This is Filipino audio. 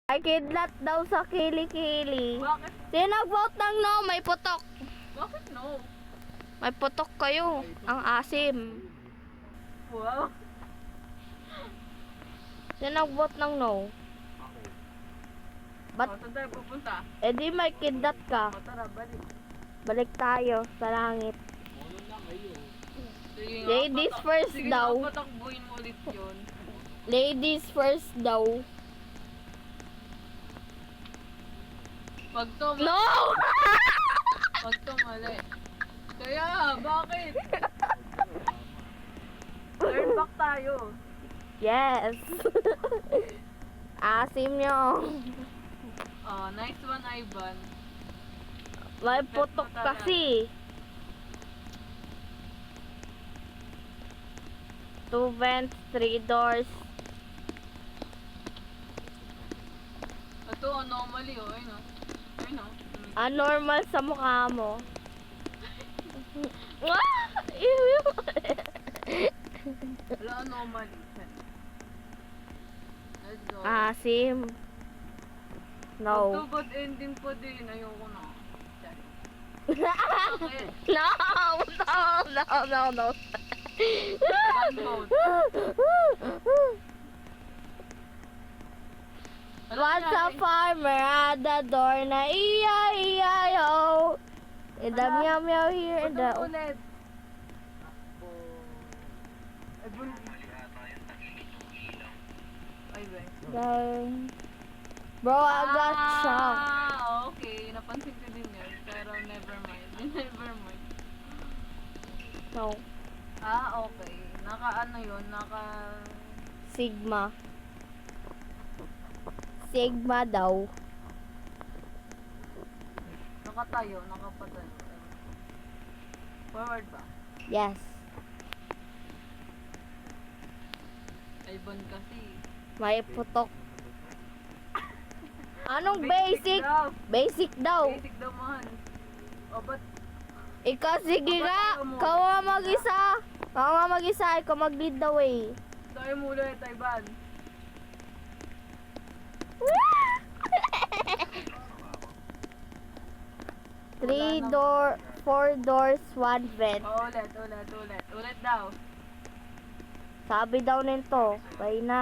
Ay, kidlat daw sa kilikili. Bakit? Sino nag-vote ng no? May putok. Bakit no? May putok kayo. Ang asim. Wow. Sino nag-vote ng no? Ba't? Saan tayo pupunta? Eh di may kidlat ka. Tara, balik. Balik tayo sa langit. Sige nga, Ladies first sige daw. nga, patakbuhin mo ulit yun. Ladies first daw. Pag to, No! pag to mali. Kaya, bakit? Turn back tayo. Yes. Asim nyo. Oh, nice one, Ivan. May putok kasi. 2 vents, 3 doors. Ito, anomaly, oh. Ayun, oh. Ayun, oh. Anormal sa mukha mo. Wala, anomaly. Let's go. Asim. Pag No. to, bad ending pa din. Ayoko na. No. One mode. Once a farmer at the door na iya-iya-yo. In the meow-meow here in the... Ulit. Ay, ba? Bro, I got shocked. Okay. Napansin ko din yun. Pero never mind. Never mind. No. Okay. Naka-ano yun? Sigma. Sigma daw. Nakatayo. Nakapatayo. Forward ba? Yes. Ivan kasi. May putok. Anong Basic basic? daw. Basic daw. Basic daw, man. O, ba't? Ikaw, sige nga. Ikaw nga mag-isa. Ikaw nga mag-isa. Ikaw mag-lead the way. Tayo mo ulit, Ivan. Four doors, 1 vent. Ulit. Ulit daw. Sabi daw nito. Kaya na.